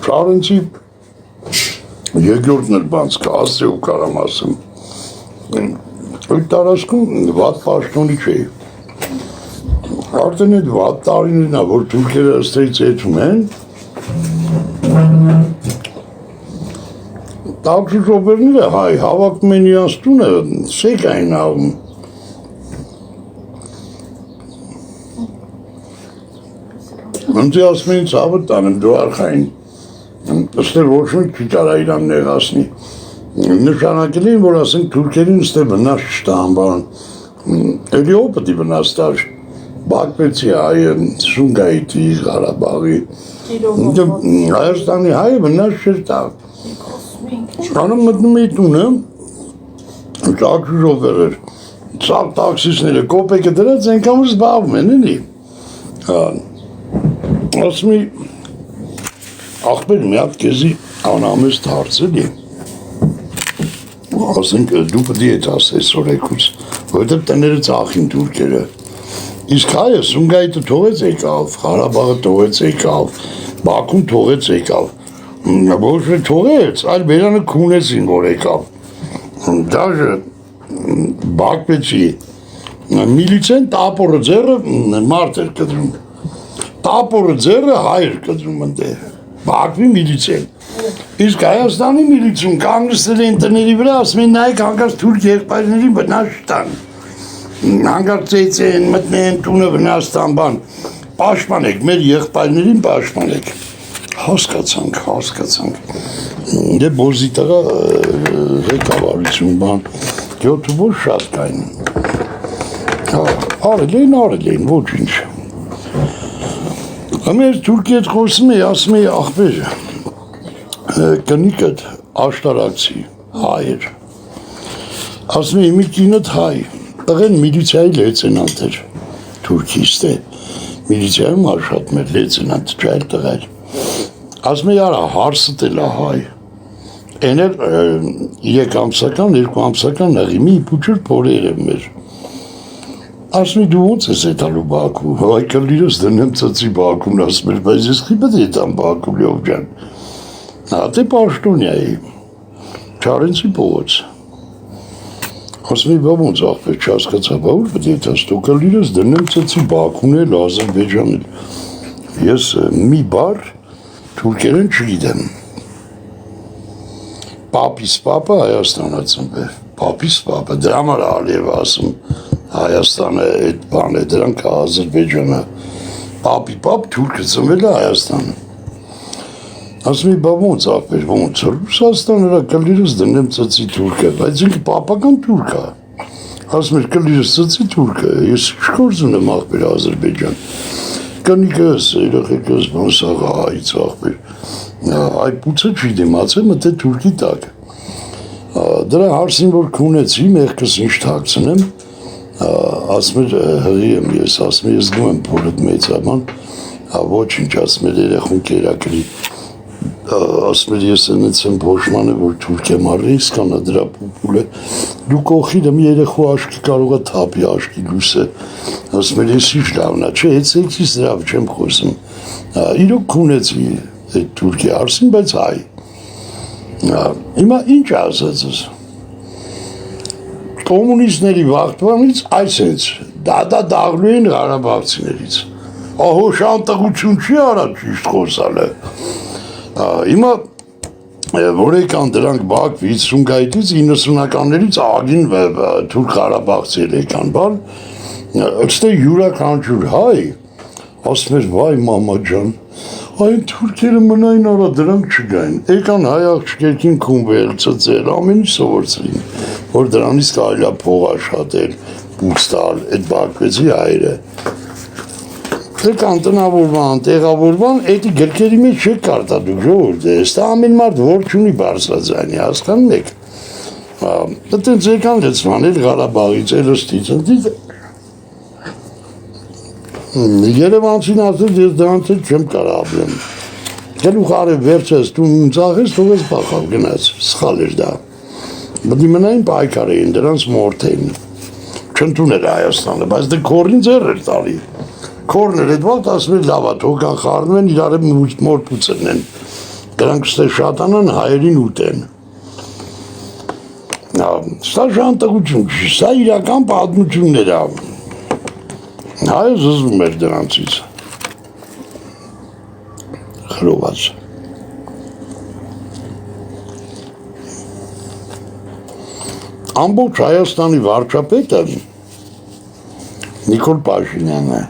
Չարենցի երկրորդն էլ բանց կա, ասրե ու կարամ ասեմ, այդ տարածքում վատ պաշտոնի չէի, արդեն այդ վատ տարիներն է, որ թուրքերը ըստրից եթում են, տաքսի շոֆերները հայ հավաքում են իրանց տունը, սեկ այն աղում, ընձի ասում էին ծավը տանեմ դու արխային, ըստեր ոչ մեկ չի կարա իրան նեղասնի, նշանակել էին, որ ասենք թուրքերին ըստեր վնաս չտան բան, էլի ով պտի վնաս տար, Բաքվեցի հայը, Սումգայիթի, Ղարաբաղի, Հայաստանի հայը վնաս չէր տա, անում մտնում էի տունը, տաքսի շոֆեր էր, ծաղ տաքսիստները կոպեկը դրած ենքան որ զբաղվում են, էլի, ասում էի, աղբեր մի հատ կեզի անամեստ հարց էլի, ասենք դու պտի էտ ասես օրեկուց, որտեղ տները ծախին թուրքերը, իսկ հայը Սումգայիթը թողեց եկավ, Ղարաբաղը թողեց եկավ, Բաքուն թողեց եկավ, ոչ է թողեց, այլ բերանը քունեցին որ եկավ, դաժը Բաքվեցի, միլիցեն տապորը ձերը մարդ էր կդրում, տապորը ձերը հայ էր կդրում ընդեղ, Բաքվի միլիցեն, իսկ Հայաստանի միլիցուն կանգնեցել են տների վրա, ասում են նայեք հանկարծ թուրք եղբայրներին վնաս չտան, հանկարծ ծեծեն, մտնեն տունը վնաս տան բան, պաշտպանեք, մեր եղբայրներին պաշտպանեք, հասկացանք, դե բոզի տղա ղեկավարություն բան, յոթու ոչ շատ կային, արել էին, ոչ ինչ, մեր թուրքի հետ խոսում էի, ասում էի աղբեր, կնիկդ աշտարակցի, հայ էր, ասում էի մի կինդ հայ, տղեն միլիցիայի լեյտենանտ էր, թուրքիստ է, միլիցիայում աշխատում էր լեյտենանտ, չայր տղա էր, ասում էի արա հարսդ էլ հայ, են էր 3 ամսական, 2 ամսական նղի, մի պուչր փորեր եմ մեր, ասում էի դու ոնց ես եթալու Բաքու, հայ կլիրս դնեմ ծծի Բաքուն, ասում էր, բայց ես խիպդ եթամ Բաքու լյով ջան, հատե պաշտոնյա էի, Չարենցի փողոց, ասում էի, բա ոնց աղբեր չհասկացա, բա ուր պետք է եթաս, դու կլիրս դնեմ ծծի Բաքուն էլ, Ադրբեջան էլ, ես մի բար թուրքերեն չգիտեմ, պապիս պապը Հայաստանա ծնվել, պապիս պապը, դրա համար Ալիև ասում, Հայաստանը այդ բան է, դրանք Ադրբեջանը, պապի պապ թուրքը ծնվել է Հայաստանը, ասում էի, բա ոնց աղբեր, ոնց, Ռուսաստան հրա կլիրս դնեմ ծծի թուրքը, բայց ինքը պապական թուրք է, ասում էր կլիրս ծծի թուրքը, ես չկորձ ունեմ աղբեր Ադրբեջան, կնիկս, երեխեքս, բանսաղա հայից աղբեր, այ պուցը չի դիմացել, մտե թուրքի տակ, դրա հարսին որ քունեցի, մեղքս ինչ թաքցնեմ, ասում էր հղի եմ ես, ասում էր ես գում եմ փոլըտ մեծաման, ոչ ինչ ասում էր երեխուն կերակրի, ասում էր ես ենեց եմ փոշմանը, որ թուրք եմ առիս կանա դրա պուպուլ է, դու կողքին եմ երեխու աշկի կարող է թապի աշկի լույսը, ասում էր ես ինչ լավնա, չէ, հետ սեքսիս դրավ չեմ խոսում, իրոք քունեցի այդ թուրքի հարսին, բայց հայ, հիմա ինչ ասած ես, կոմունիստների վաղտվանից այսենց, դա դաղլու են Ղարաբաղցիներից, ահո շանտղություն չի արա ճիշտ խոսալը, հիմա որ եկան դրանք Բաքվից, Սումգայիթից 90-ականներից ագին թուրք Ղարաբաղցիներ եկան, բան, ըստե յուրաքանչյուր հայ, ասում էր վայ մամա ջան, այն թուրքերը մնային արա դրանք չգային, եկան հայ աղջիկերքին քունվել, ծծել, ամեն ինչ սովորցրին, որ դրանից կարելի է փող աշխատել, բուց տալ, այդ Բաքվեցի հայերը, եկան տնավորման, տեղավորման, էդի գրքերի մեջ չեք կարտադուք ժողովուրդ է, ստա ամեն մարդ որ չունի բարձրաձայնի, հասկանում եք, տենց եկան լեցման, էլ Ղարաբաղից, էլ ըստից, Երևանցին ասել ես դրանց հետ չեմ կարող ապրեմ, գլուխ արև վերջես, դու ծաղես, թող ես բախավ գնաց, սխալ էր դա, բդի մնային պայքար էին, դրանց մորդ էին, չընդուներ Հայաստանը, բայց դե քորին ձեր էր տալի, Քորներ այդ ո՞տ ասում են լավա թողան խառնվեն իրար մոր փուցեն։ Դրանք ստե շատանան հայերին ուտեն։ Սա ժանտագություն չի, սա իրական պատմություններ է։ Հայը զզվում էր դրանցից։ Խրոված։ Ամբողջ Հայաստանի վարչապետը Նիկոլ Փաշինյանն է։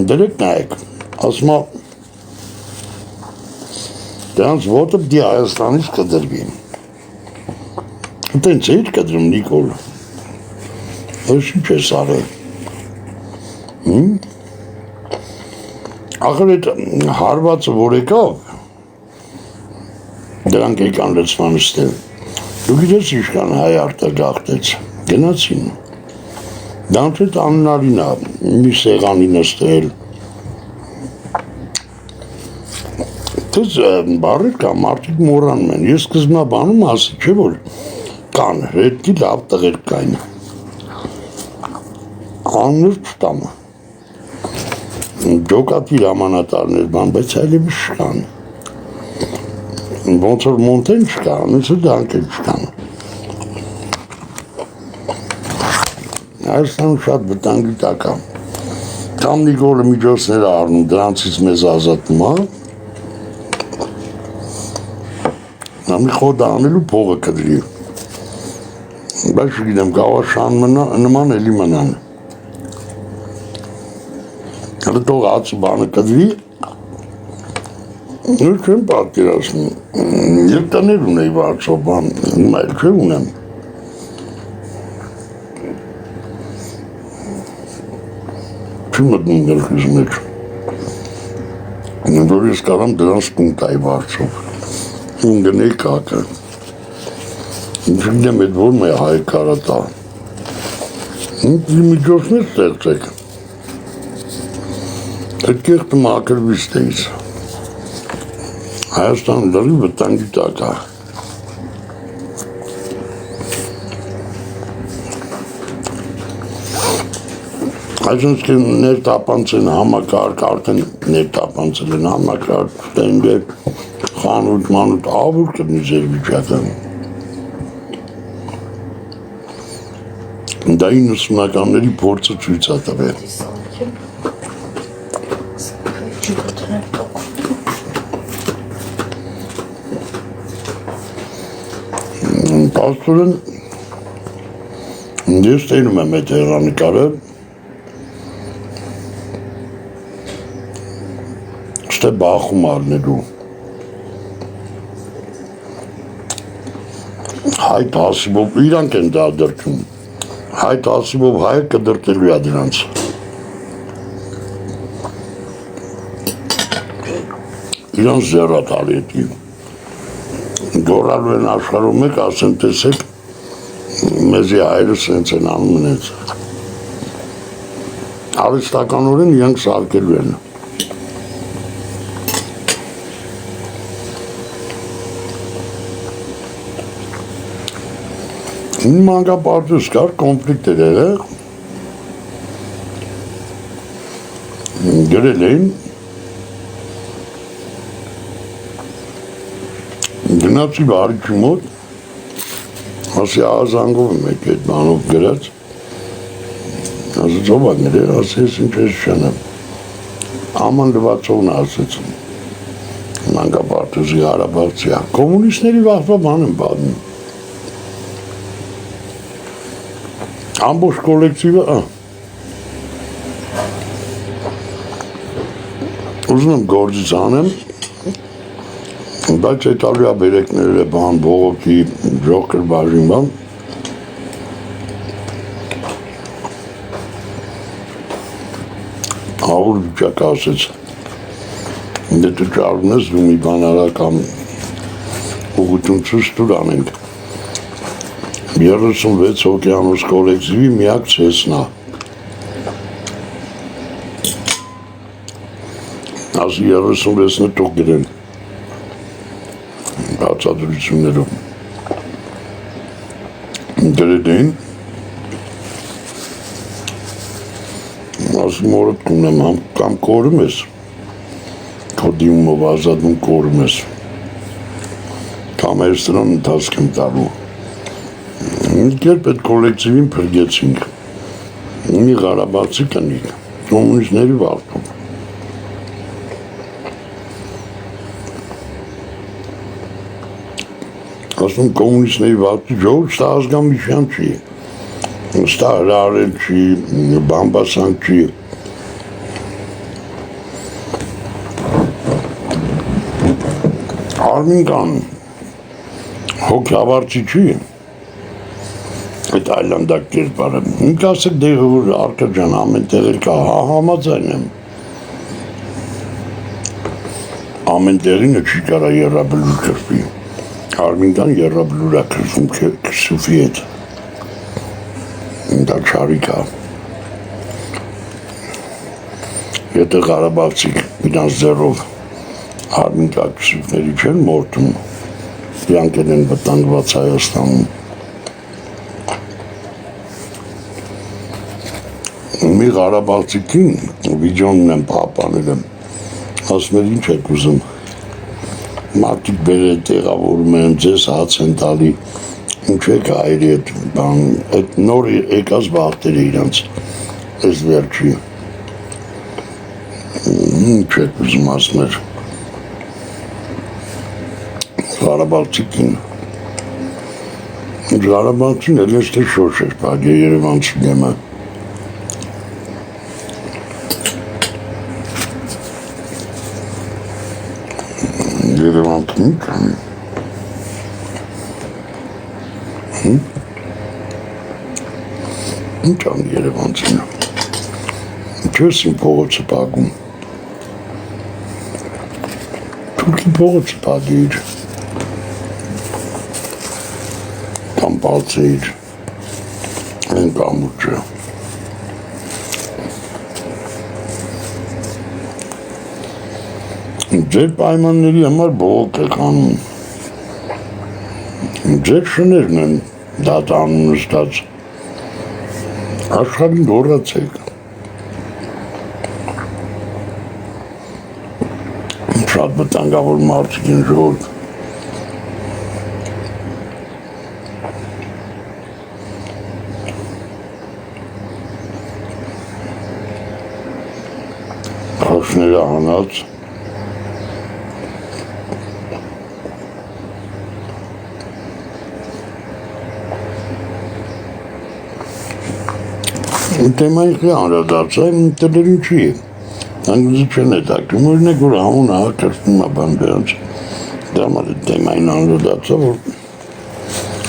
Դրեք նայեք, ասում է դրանց ոտը պիտի Հայաստանից կդրվի։ Տենց էիր կդրում Նիկոլ։ Ես ինչ ես արել։ Ախր այդ հարվածը որ եկավ, դրանք եկան լցմանստել։ Դու գիտես ինչքան հայ արտագաղթեց, գնացին։ Դրանք հետ աննարին է, մի սեղանի նստել։ Տես բարեր կա, մարդիկ մորանում են, ես սկզբնաբանում ասի, չէ որ կան, հետքի լավ տղեր կային։ Աններ չտամ։ Ջոկատի համանատարներ բան, բայց այլևս չկան։ Ոնց որ մոնտեն չկան, ոնց որ դրանք էլ չկան։ Հայաստանում շատ վտանգի տակ է։ Կամ Նիկոլը միջոցներ է առնում, դրանցից մեզ ազատում է։ Նա մի խոտ անելու փողը կդրի։ Բայց չգիտեմ, կարող շան նման էլի մնան։ Հələ թող հացը բանը կդրի, ես չեմ պատկերացնում, երկտաներ ունեի վարձով բան, հիմա էլ չէ ունեմ։ Չի մտնում գլխիս մեջ, որ ես կարամ դրանց տուն տայի վարձով, ուն գնեի կակը, չգիտեմ էդ որ մե հայ կարա տա, միջոցներ ստեղծեք, այդ կեղտը մակրվիստեից, Հայաստան լրի վտանգի տակ է։ Այսինքն ներտապանց են համակարգ, արդեն ներտապանցել են համակարգ, տենգեր, խանութ, մանութ, ավոր կրնի ձեր վիճակը։ Դա 90-ականների փորձը ցույց է տվել։ Աստորեն ես տենում եմ այդ հեռանկարը, ստե բախում առնելու, հայտ հասիվով, իրանք են դա դրկում, հայտ հասիվով հայը կդրտելու է դրանց։ Իրանց զեռատ ալետի։ Գորալու են աշխարհում մեկ, ասեն տեսեք, մեզի հայրը սենց են անում նենց։ Արիստականորեն իրանք սարկելու են։ Մի մանկապարտուզ կար, կոնֆլիկտ էր եղել, գրել էին, գնացի վարիչի մոտ, ասի աղազանգով եմ եք այդ բանով գրած, ասեց ով է գրել, ասի ես ինչ ես չանեմ, աման լվացողն ասեց, մանկապարտուզի հարաբաղցի, կոմունիստների վաղվա բան եմ բադնում, ամբողջ կոլեկտիվը, ուզում եմ գործից անեմ, բայց այդ ալյա բերեկներ է բան, բողոքի, ժողկր բաժին բան, ավոր վիճակ ասեց, դե դու ճարում ես, դու մի բան արա կամ ուղղություն ցույց տուր անենք, 36 օկեանոս կոլեկտիվի միակ ցեսնա, ասի 36-ը թող գրեն, բացատրություններով գրել էին ասում օրդ կունեմ կամ կորում ես, քո դիմումով ազատում կորում ես, կամ ես դրան ընթացք եմ տալու։ Մի կերպ այդ կոլեկտիվին փրկեցինք, մի Ղարաբաղցի կնիկ, կոմունիստների վարդով։ Ասում կոմունիստների վարդի ժողովուրդ սա ազգամիջյան չի, սա հրարել չի, բամբասանք չի։ Արմինկան հոգավարցի չի, այդ այլանդակ կերպարը, ինք ասեք դեղը, որ արկաջան ամեն տեղեր կա, համաձայն եմ։ Ամեն տեղինը չի կարա երրաբլուր կրպի, Արմինկան երրաբլուր է կրպում քսուվի հետ, դա չարիք է։ Եթե Ղարաբաղցիք իրանց ձեռով Արմինկա քսուվների չեն մորթում, իրանք են վտանգված Հայաստանում։ Մի Ղարաբաղցիքին վիդեոն եմ պահպանել եմ, ասում էր ինչ եք ուզում, մարդիկ բերել տեղավորում են, ձեզ հաց են տալի, ինչ եք հայրի այդ նոր եկած բախտերը իրանց, այս վերջի, ինչ եք ուզում ասում էր, Ղարաբաղցիքին, Ղարաբաղցին էլ ես թե շոշ էր պագե Երևանցի դեմը, Երևանցին կան, ինչ ան Երևանցին, չես իմ փողոցը պագում, թուրքի փողոցը պագիր, կամ բալցեիր, են կամուրջը, ձեր պայմանների համար բողոք եք անում, ձեր շներն են դատանում նստած, աշխարհին գոռացեք, շատ վտանգավոր մարդիկ են ժողովուրդ, խոշները հանած, Թեմայիքի անդրադարձա, տելերին չի, անգլիզի չեն հետաքրում, օրինակ որ համուն կրվում է բան դրանց, դա համար թեմային անդրադարձա, որ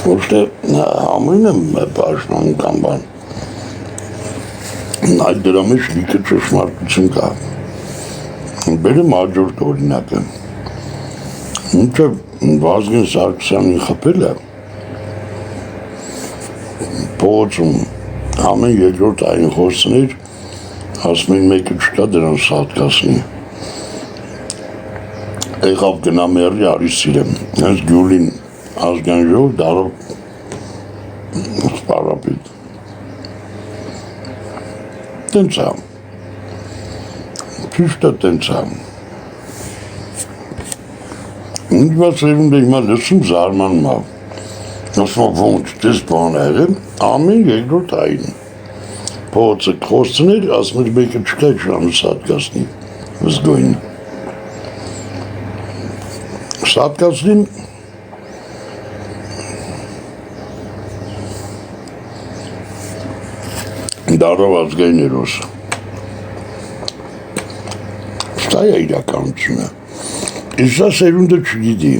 ոչ թե համույն եմ պաշտպանում կամ բան, այդ դրա մեջ լիքը ճշմարտություն կա, բերեմ հաջորդ օրինակը, ինչը Վազգեն Սարգսյանին խփել է, փողոցում ամեն երկրորդ այն խոսներ, ասում են մեկը չկա դրան սատկասնի, եղավ գնա մերի արի սիրեմ, հենց գյուլին ազգային ժողով դարով սպարապիտ, տենց է, ճիշտ է տենց է, ինչ բաց սերունդը հիմա լսում զարմանում է, ասում ոնց դες բան է եղել, ամեն երկրորդ այն, փողոցը խոսցներ, ասում էր մեկը չկա չան սատկասնի, վզգոյին, սատկասնին, դարով ազգային երոս, սա է իրականությունը, իսկ սա սերունդը չգիտի,